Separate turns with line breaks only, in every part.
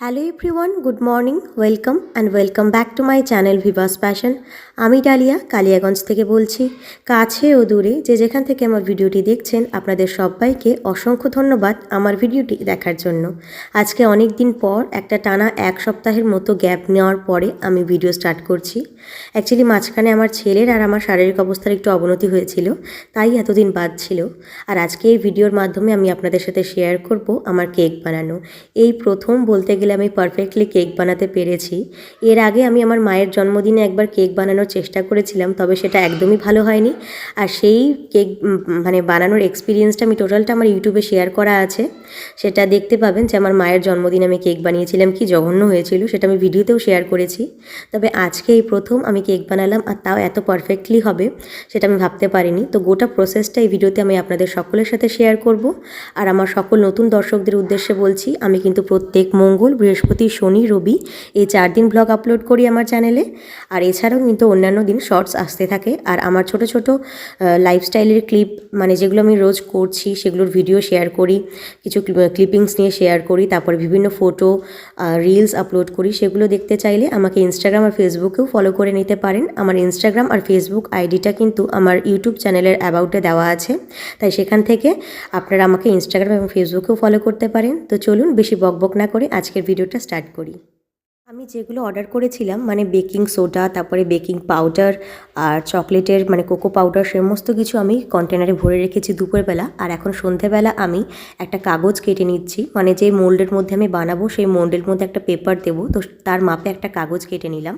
Hello everyone, good morning, welcome and welcome back to my channel Vivas passion. আমি dahlia Kaliaganj থেকে বলছি। কাছে ও দূরে যে যেখান থেকে আমার ভিডিওটি দেখছেন, আপনাদের সবাইকে অসংখ্য ধন্যবাদ আমার ভিডিওটি দেখার জন্য। আজকে অনেক দিন পর একটা টানা এক সপ্তাহের মতো গ্যাপ নেওয়ার পরে আমি ভিডিও স্টার্ট করছি। অ্যাকচুয়ালি মাঝখানে আমার ছেলের আর আমার শারীরিক অবস্থার একটু অবনতি হয়েছিল, তাই এতদিন বাদ ছিল। আর আজকে এই ভিডিওর মাধ্যমে আমি আপনাদের সাথে শেয়ার করব আমার কেক বানানো। এই প্রথম বলতে গেলে আমি পারফেক্টলি কেক বানাতে পেরেছি। এর আগে আমি আমার মায়ের জন্মদিনে একবার কেক বানানোর চেষ্টা করেছিলাম, তবে সেটা একদমই ভালো হয়নি। আর সেই কেক বানানোর এক্সপিরিয়েন্সটা আমি টোটালটা আমার ইউটিউবে শেয়ার করা আছে, সেটা দেখতে পাবেন যে আমার মায়ের জন্মদিনে আমি কেক বানিয়েছিলাম, কি জঘন্য হয়েছিল, সেটা আমি ভিডিওতেও শেয়ার করেছি। তবে আজকে এই প্রথম আমি কেক বানালাম, আর তাও এত পারফেক্টলি হবে সেটা আমি ভাবতে পারিনি। তো গোটা প্রসেসটা এই ভিডিওতে আমি আপনাদের সকলের সাথে শেয়ার করব। আর আমার সকল নতুন দর্শকদের উদ্দেশ্যে বলছি, আমি কিন্তু প্রত্যেক মঙ্গল, বৃহস্পতি, শনি, রবি এই 4 দিন ব্লগ আপলোড করি আমার চ্যানেলে। আর এছাড়াও কিন্তু অন্যান্য দিন শর্টস আসতে থাকে। আর আমার ছোট ছোট লাইফস্টাইলের ক্লিপ, যেগুলো আমি রোজ করছি সেগুলোর ভিডিও শেয়ার করি, কিছু ক্লিপিংস নিয়ে শেয়ার করি, তারপরে বিভিন্ন ফটো রিলস আপলোড করি। সেগুলো দেখতে চাইলে আমাকে ইনস্টাগ্রাম আর ফেসবুকেও ফলো করে নিতে পারেন। আমার ইনস্টাগ্রাম আর ফেসবুক আইডিটা কিন্তু আমার ইউটিউব চ্যানেলের অ্যাবাউটে দেওয়া আছে, তাই সেখান থেকে আপনারা আমাকে ইনস্টাগ্রাম এবং ফেসবুকেও ফলো করতে পারেন। তো চলুন বেশি বকবক না করে আজকের ভিডিওটা স্টার্ট করি। আমি যেগুলো অর্ডার করেছিলাম, বেকিং সোডা, তারপরে বেকিং পাউডার আর চকলেটের কোকো পাউডার, সমস্ত কিছু আমি কন্টেনারে ভরে রেখেছি দুপুরবেলা। আর এখন সন্ধেবেলা আমি একটা কাগজ কেটে নিচ্ছি, যে মোল্ডের মধ্যে আমি বানাবো সেই মোল্ডের মধ্যে একটা পেপার দেবো, তো তার মাপে একটা কাগজ কেটে নিলাম।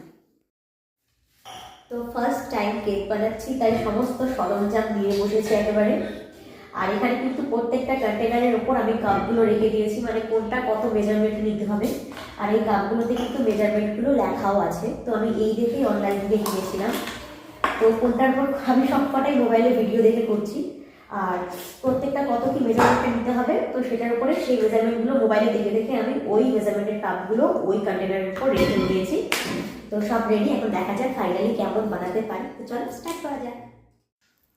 তো ফার্স্ট টাইম কেক বানাচ্ছি, তাই সমস্ত সরঞ্জাম দিয়ে বসেছি একেবারে। আর এখানে কিন্তু প্রত্যেকটা কন্টেনারের ওপর আমি কাপগুলো রেখে দিয়েছি, কোনটা কত মেজারমেন্ট নিতে হবে। আর এই কাপগুলোতে কিন্তু মেজারমেন্টগুলো লেখাও আছে, তো আমি এই দেখেই অনলাইন থেকে কিনেছিলাম। তো কোনটার পর আমি সবকটাই মোবাইলে ভিডিও দেখে করছি। আর প্রত্যেকটা কত কি মেজারমেন্টে নিতে হবে, তো সেটার উপরে সেই মেজারমেন্টগুলো মোবাইলে দেখে দেখে আমি ওই মেজারমেন্টের কাপগুলো ওই কন্টেনারের উপর রেখে দিয়েছি। তো সব রেডি, এখন দেখা যাক ফাইনালি কেমন বানাতে পারি। তো চলো স্টার্ট করা যাক।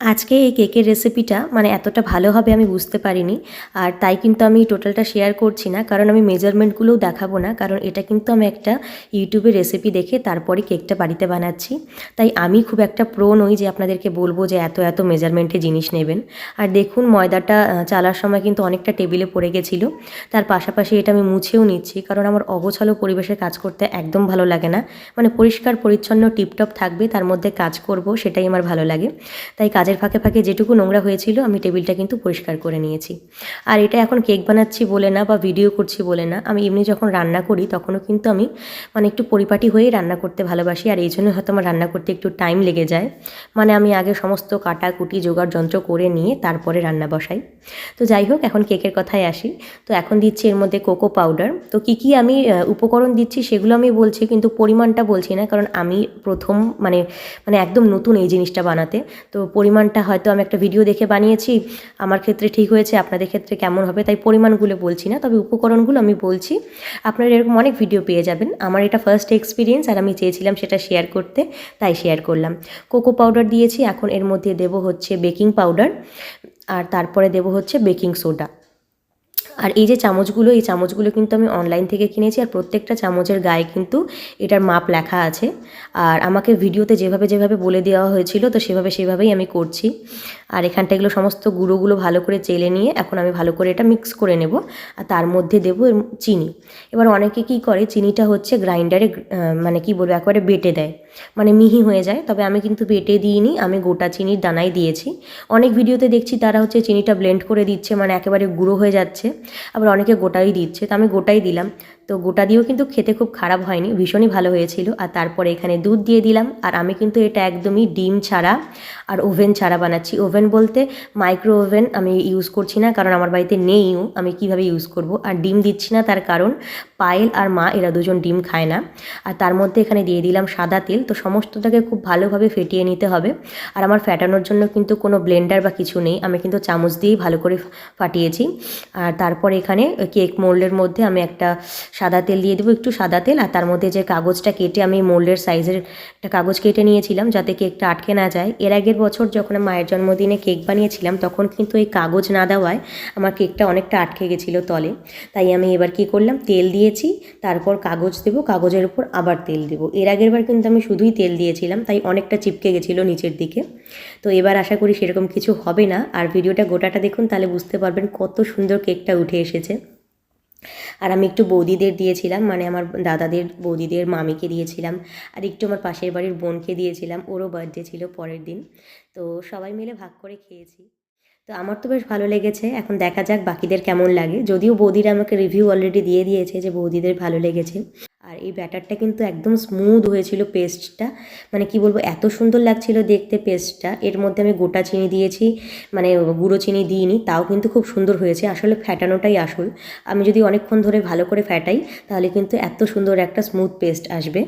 আজকে এই কেকের রেসিপিটা এতটা ভালো হবে আমি বুঝতে পারিনি। আর তাই কিন্তু আমি টোটালটা শেয়ার করছি না, কারণ আমি মেজারমেন্টগুলোও দেখাবো না, কারণ এটা কিন্তু আমি একটা ইউটিউবে রেসিপি দেখে তারপরে কেকটা বাড়িতে বানাচ্ছি। তাই আমি খুব একটা প্রো নই যে আপনাদেরকে বলবো যে এত এত মেজারমেন্টে জিনিস নেবেন। আর দেখুন, ময়দাটা চালার সময় কিন্তু অনেকটা টেবিলে পড়ে গেছিলো। তার পাশাপাশি এটা আমি মুছেও নিচ্ছি, কারণ আমার অগোছালো পরিবেশে কাজ করতে একদম ভালো লাগে না। পরিষ্কার পরিচ্ছন্ন টিপটপ থাকবে, তার মধ্যে কাজ করব, সেটাই আমার ভালো লাগে। তাই কাজের ফাঁকে ফাঁকে যেটুকু নোংরা হয়েছিল আমি টেবিলটা কিন্তু পরিষ্কার করে নিয়েছি। আর এটা এখন কেক বানাচ্ছি বলে না বা ভিডিও করছি বলে না, আমি এমনি যখন রান্না করি তখনও কিন্তু আমি একটু পরিপাটি হয়েই রান্না করতে ভালোবাসি। আর এই জন্য হয়তো আমার রান্না করতে একটু টাইম লেগে যায়। আমি আগে সমস্ত কাটাকুটি জোগাড় যন্ত্র করে নিয়ে তারপরে রান্না বসাই। তো যাই হোক, এখন কেকের কথায় আসি। তো এখন দিচ্ছি এর মধ্যে কোকো পাউডার। তো কী আমি উপকরণ দিচ্ছি সেগুলো আমি বলছি, কিন্তু পরিমাণটা বলছি না, কারণ আমি প্রথম একদম নতুন এই জিনিসটা বানাতে। তো পরিমাণটা হয়তো আমি একটা ভিডিও দেখে বানিয়েছি, আমার ক্ষেত্রে ঠিক হয়েছে, আপনাদের ক্ষেত্রে কেমন হবে, তাই পরিমাণগুলো বলছি না, তবে উপকরণগুলো আমি বলছি। আপনারা এরকম অনেক ভিডিও পেয়ে যাবেন। আমার এটা ফার্স্ট এক্সপিরিয়েন্স, আর আমি চেয়েছিলাম সেটা শেয়ার করতে, তাই শেয়ার করলাম। কোকো পাউডার দিয়েছি, এখন এর মধ্যে দেব হচ্ছে বেকিং পাউডার, আর তারপরে দেব হচ্ছে বেকিং সোডা। আর এই যে চামচগুলো, এই চামচগুলো কিন্তু আমি অনলাইন থেকে কিনেছি, আর প্রত্যেকটা চামচের গায়ে কিন্তু এটার মাপ লেখা আছে। আর আমাকে ভিডিওতে যেভাবে যেভাবে বলে দেওয়া হয়েছিল, তো সেভাবেই আমি করছি। আর এখানটা এগুলো সমস্ত গুঁড়োগুলো ভালো করে চেলে নিয়ে এখন আমি ভালো করে এটা মিক্স করে নেব। আর তার মধ্যে দেবো চিনি। এবার অনেকে কী করে, চিনিটা হচ্ছে গ্রাইন্ডারে একেবারে বেটে দেয়, মিহি হয়ে যায়। তবে আমি কিন্তু বেটে দিইনি, আমি গোটা চিনির দানাই দিয়েছি। অনেক ভিডিওতে দেখছি তারা হচ্ছে চিনিটা ব্লেন্ড করে দিচ্ছে, একেবারে গুঁড়ো হয়ে যাচ্ছে। আবার অনেকে গোটাই দিচ্ছে, তো আমি গোটাই দিলাম। তো গোটা দিয়েও কিন্তু খেতে খুব খারাপ হয়নি, ভীষণই ভালো হয়েছিল। আর তারপরে এখানে দুধ দিয়ে দিলাম। আর আমি কিন্তু এটা একদমই ডিম ছাড়া আর ওভেন ছাড়া বানাচ্ছি। ওভেন বলতে মাইক্রো ওভেন আমি ইউজ করছি না, কারণ আমার বাড়িতে নেইও, আমি কিভাবে ইউজ করব। আর ডিম দিচ্ছি না, তার কারণ পায়েল আর মা এরা দুজন ডিম খায় না। আর তার মধ্যে এখানে দিয়ে দিলাম সাদা তেল। তো সমস্তটাকে খুব ভালোভাবে ফেটিয়ে নিতে হবে। আর আমার ফ্যাটানোর জন্য কিন্তু কোনো ব্লেন্ডার বা কিছু নেই, আমি কিন্তু চামচ দিয়েই ভালো করে ফাটিয়েছি। আর তারপরে এখানে কেক মোল্ডের মধ্যে আমি একটা সাদা তেল দিয়ে দেবো, একটু সাদা তেল, আর তার মধ্যে যে কাগজটা কেটে আমি মোল্ডের সাইজের একটা কাগজ কেটে নিয়েছিলাম যাতে কেকটা আটকে না যায়। এর আগের বছর যখন মায়ের জন্মদিনে কেক বানিয়েছিলাম তখন কিন্তু এই কাগজ না দেওয়ায় আমার কেকটা অনেকটা আটকে গেছিলো তলে। তাই আমি এবার কি করলাম, তেল দিয়েছি, তারপর কাগজ দেবো, কাগজের উপর আবার তেল দেবো। এর আগের বার কিন্তু আমি শুধুই তেল দিয়েছিলাম, তাই অনেকটা চিপকে গেছিলো নিচের দিকে। তো এবার আশা করি সেরকম কিছু হবে না। আর ভিডিওটা গোটাটা দেখুন, তাহলে বুঝতে পারবেন কত সুন্দর কেকটা উঠে এসেছে। আর আমি একটু বৌদিদের দিয়েছিলাম, মানে আমার দাদাদের বৌদিদের মামিকে দিয়েছিলাম, আর একটু আমার পাশের বাড়ির বোনকে দিয়েছিলাম, ওরও বার্থডে ছিল পরের দিন। তো সবাই মিলে ভাগ করে খেয়েছি। তো আমার তো বেশ ভালো লেগেছে। এখন দেখা যাক বাকিদের কেমন লাগে। যদিও বৌদিরা আমাকে রিভিউ অলরেডি দিয়ে দিয়েছে যে বৌদিদের ভালো লেগেছে। আর এই ব্যাটারটা কিন্তু একদম স্মুথ হয়েছিল পেস্টটা, মানে কি বলবো, এত সুন্দর লাগছিল দেখতে পেস্টটা। এর মধ্যে আমি গোটা চিনি দিয়েছি, মানে গুঁড়ো চিনি দিইনি, তাও কিন্তু খুব সুন্দর হয়েছে। আসলে ফ্যাটানোটাই আসল। আমি যদি অনেকক্ষণ ধরে ভালো করে ফ্যাটাই তাহলে কিন্তু এত সুন্দর একটা স্মুথ পেস্ট আসবে।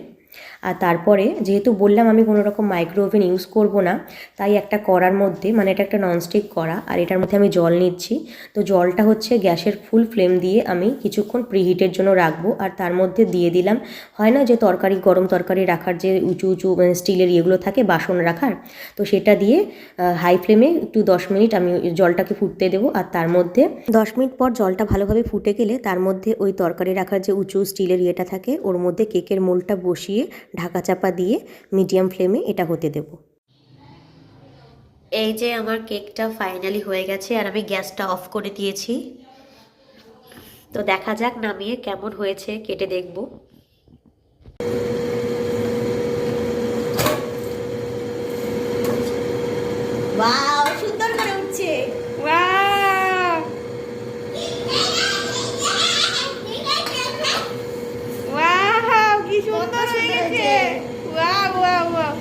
আর তারপরে যেহেতু বললাম আমি কোনো রকম মাইক্রো ওভেন ইউজ করব না, তাই একটা কড়ার মধ্যে, মানে এটা একটা ননস্টিক কড়া, আর এটার মধ্যে আমি জল নিচ্ছি। তো জলটা হচ্ছে গ্যাসের ফুল ফ্লেম দিয়ে আমি কিছুক্ষণ প্রিহিটের জন্য রাখবো। আর তার মধ্যে দিয়ে দিলাম, হয় না যে তরকারি, গরম তরকারি রাখার যে উঁচু উঁচু মানে স্টিলের ইয়েগুলো থাকে বাসন রাখার, তো সেটা দিয়ে হাই ফ্লেমে একটু 10 মিনিট আমি জলটাকে ফুটতে দেবো। আর তার মধ্যে 10 মিনিট পর জলটা ভালোভাবে ফুটে গেলে তার মধ্যে ওই তরকারি রাখার যে উঁচু স্টিলের ইয়েটা থাকে ওর মধ্যে কেকের মোলটা বসিয়ে ঢাকা চাপা দিয়ে মিডিয়াম ফ্লেমে এটা হতে দেব। এই যে আমার কেকটা ফাইনালি হয়ে গেছে, আর আমি গ্যাসটা অফ করে দিয়েছি। তো দেখা যাক নামিয়ে কেমন হয়েছে, কেটে দেখব। ওয়াও, সুন্দর করে উঠছে। ওয়াও, ওয়াও, কি সুন্দর হয়েছে। Wow wow wow.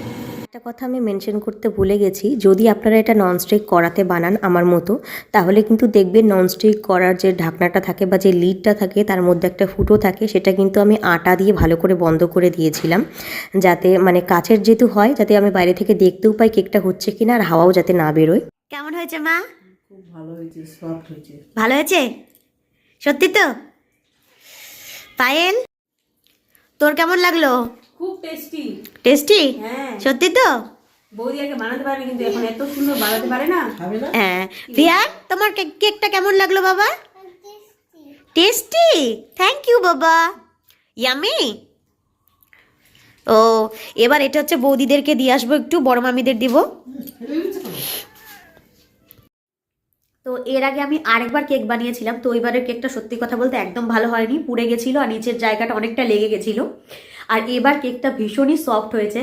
একটা কথা আমি মেনশন করতে ভুলে গেছি, যদি আপনারা এটা ননস্টিক কড়াতে বানান আমার মতো, তাহলে কিন্তু দেখবেন ননস্টিক কড়ার যে ঢাকনাটা থাকে বা যে লিডটা থাকে তার মধ্যে একটা ফুটো থাকে, সেটা কিন্তু আমি আটা দিয়ে ভালো করে বন্ধ করে দিয়েছিলাম, যাতে মানে কাচের যেহেতু হয়, যাতে আমি বাইরে থেকে দেখতেও পাই কেকটা হচ্ছে কিনা, আর হাওয়াও যাতে না বেরোয়। কেমন হয়েছে মা?
খুব ভালো হয়েছে, সফট হয়েছে।
ভালো হয়েছে সত্যি তো? পায়েল, তোর কেমন লাগলো?
খুব টেস্টি।
টেস্টি?
হ্যাঁ
সত্যি তো?
বৌদি আগে বানাতে পারে কিন্তু এখন এত সুন্দর বানাতে পারে না।
হ্যাঁ। প্রিয়া, তোমার কেকটা কেমন লাগলো বাবা? টেস্টি। থ্যাংক ইউ বাবা। ইয়ামি। ও, এবার এটা হচ্ছে বৌদিদেরকে দিয়ে আসবো, একটু বড় মামিদের দিব। তো এর আগে আমি আরেকবার কেক বানিয়েছিলাম, তো এবারের কেকটা সত্যি কথা বলতে একদম ভালো হয়নি, পুড়ে গেছিলো আর নিচের জায়গাটা অনেকটা লেগে গেছিলো। আর এবার কেকটা ভীষণই সফট হয়েছে,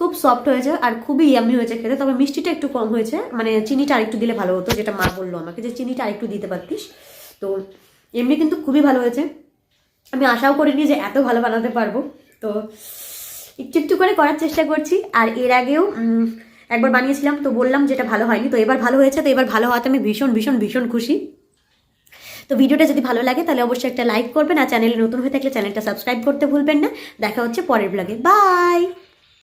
খুব সফট হয়েছে আর খুবই ইয়ামি হয়েছে খেতে। তবে মিষ্টিটা একটু কম হয়েছে, মানে চিনিটা আরেকটু দিলে ভালো হতো, যেটা মা বললো আমাকে যে চিনিটা আরেকটু দিতে পারতিস। তো এমনি কিন্তু খুবই ভালো হয়েছে। আমি আশাও করিনি যে এত ভালো বানাতে পারবো। তো একটু একটু করে করার চেষ্টা করছি। আর এর আগেও একবার বানিয়েছিলাম, তো বললাম যেটা ভালো হয়নি, তো এবার ভালো হয়েছে। তো এবার ভালো হওয়াতে আমি ভীষণ ভীষণ ভীষণ খুশি। তো ভিডিওটা যদি ভালো লাগে তাহলে অবশ্যই একটা লাইক করবেন, আর চ্যানেলে নতুন হয়ে থাকলে চ্যানেলটা সাবস্ক্রাইব করতে ভুলবেন না। দেখা হচ্ছে পরের ব্লগে। বাই।